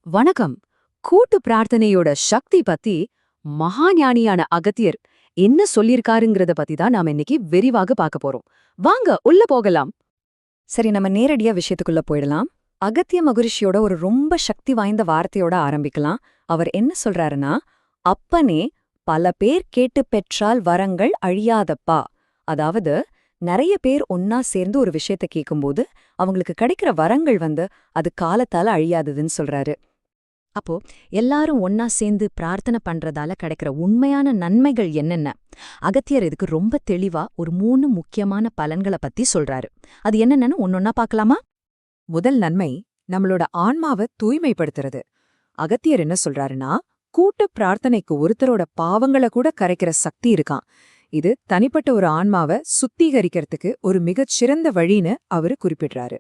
வணக்கம். கூட்டு பிரார்த்தனையோட சக்தி பத்தி மகாஞானியான அகத்தியர் என்ன சொல்லியிருக்காருங்கிறத பத்தி தான் நாம இன்னைக்கு விரிவாக பார்க்க போறோம். வாங்க உள்ள போகலாம். சரி, நம்ம நேரடியா விஷயத்துக்குள்ள போயிடலாம். அகத்திய மகரிஷியோட ஒரு ரொம்ப சக்தி வாய்ந்த வார்த்தையோட ஆரம்பிக்கலாம். அவர் என்ன சொல்றாருன்னா, அப்பனே பல பேர் கேட்டுப் பெற்றால் வரங்கள் அழியாதப்பா. அதாவது, நிறைய பேர் ஒன்னா சேர்ந்து ஒரு விஷயத்த கேட்கும்போது அவங்களுக்கு கிடைக்கிற வரங்கள் அது காலத்தால அழியாததுன்னு சொல்றாரு. அப்போ எல்லாரும் ஒன்னா சேர்ந்து பிரார்த்தனை பண்றதால கிடைக்கிற உண்மையான நன்மைகள் என்னென்ன? அகத்தியர் இதுக்கு ரொம்ப தெளிவா ஒரு 3 முக்கியமான பலன்களை பத்தி சொல்றாரு. அது என்னென்னு ஒன்னொன்னா பார்க்கலாமா? முதல் நன்மை நம்மளோட ஆன்மாவை தூய்மைப்படுத்துறது. அகத்தியர் என்ன சொல்றாருன்னா, கூட்டு பிரார்த்தனைக்கு ஒருத்தரோட பாவங்களை கூட கரைக்கிற சக்தி இருக்கான். இது தனிப்பட்ட ஒரு ஆன்மாவை சுத்திகரிக்கிறதுக்கு ஒரு மிகச் சிறந்த வழின்னு அவரு குறிப்பிடுறாரு.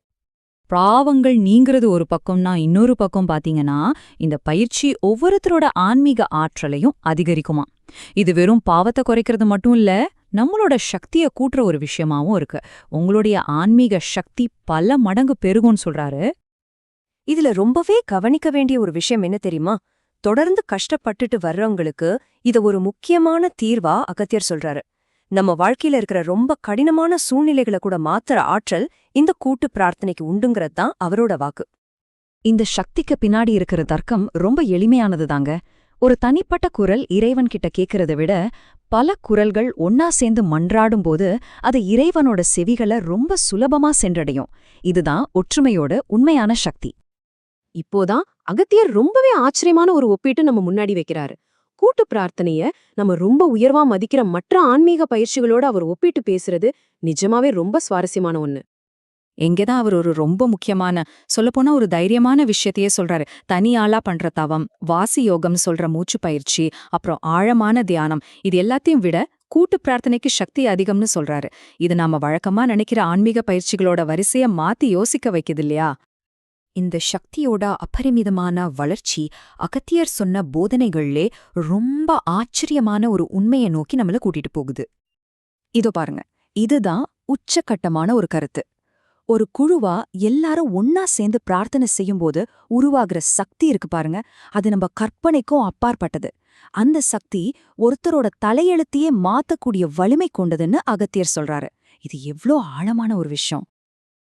பாவங்கள் நீங்கிறது ஒரு பக்கம்னா, இன்னொரு பக்கம் பாத்தீங்கன்னா இந்த பயிற்சி ஒவ்வொருத்தரோட ஆன்மீக ஆற்றலையும் அதிகரிக்குமா. இது வெறும் பாவத்தை குறைக்கிறது மட்டும் இல்ல, நம்மளோட சக்தியை கூட்டுற ஒரு விஷயமாவும் இருக்கு. உங்களுடைய ஆன்மீக சக்தி பல மடங்கு பெருகும்னு சொல்றாரு. இதுல ரொம்பவே கவனிக்க வேண்டிய ஒரு விஷயம் என்ன தெரியுமா? தொடர்ந்து கஷ்டப்பட்டுட்டு வர்றவங்களுக்கு இத ஒரு முக்கியமான தீர்வா அகத்தியர் சொல்றாரு. நம்ம வாழ்க்கையில இருக்கிற ரொம்ப கடினமான சூழ்நிலைகளை கூட மாத்துற ஆற்றல் இந்த கூட்டு பிரார்த்தனைக்கு உண்டுங்கிறது தான் அவரோட வாக்கு. இந்த சக்திக்கு பின்னாடி இருக்கிற தர்க்கம் ரொம்ப எளிமையானதுதாங்க. ஒரு தனிப்பட்ட குரல் இறைவன் கிட்ட கேட்கறத விட பல குரல்கள் ஒன்னா சேர்ந்து மன்றாடும்போது அது இறைவனோட செவிகளை ரொம்ப சுலபமா சென்றடையும். இதுதான் ஒற்றுமையோட உண்மையான சக்தி. இப்போதான் அகத்தியர் ரொம்பவே ஆச்சரியமான ஒரு ஒப்பீட்டு நம்ம முன்னாடி வைக்கிறாரு. கூட்டு பிரார்த்தனைய நம்ம ரொம்ப உயர்வா மதிக்கிற மற்ற ஆன்மீக பயிற்சிகளோட அவர் ஒப்பிட்டு பேசுறது நிஜமாவே ரொம்ப சுவாரஸ்யமான ஒண்ணு. எங்கேதான் அவர் ஒரு ரொம்ப முக்கியமான, சொல்லப்போனா ஒரு தைரியமான விஷயத்தையே சொல்றாரு. தனி ஆளா பண்ற தவம், வாசி யோகம் சொல்ற மூச்சு பயிற்சி, அப்புறம் ஆழமான தியானம், இது எல்லாத்தையும் விட கூட்டு பிரார்த்தனைக்கு சக்தி அதிகம்னு சொல்றாரு. இது நாம வழக்கமா நினைக்கிற ஆன்மீக பயிற்சிகளோட வரிசைய மாத்தி யோசிக்க வைக்குது இல்லையா? இந்த சக்தியோட அபரிமிதமான வளர்ச்சி அகத்தியர் சொன்ன போதனைகள்லே ரொம்ப ஆச்சரியமான ஒரு உண்மையை நோக்கி நம்மள கூட்டிட்டு போகுது. இதோ பாருங்க, இதுதான் உச்சக்கட்டமான ஒரு கருத்து. ஒரு குழுவா எல்லாரும் ஒன்னா சேர்ந்து பிரார்த்தனை செய்யும்போது உருவாகிற சக்தி இருக்கு பாருங்க, அது நம்ம கற்பனைக்கும் அப்பாற்பட்டது. அந்த சக்தி ஒருத்தரோட தலையெழுத்தையே மாத்தக்கூடிய வலிமை கொண்டதுன்னு அகத்தியர் சொல்றாரு. இது எவ்ளோ ஆழமான ஒரு விஷயம்.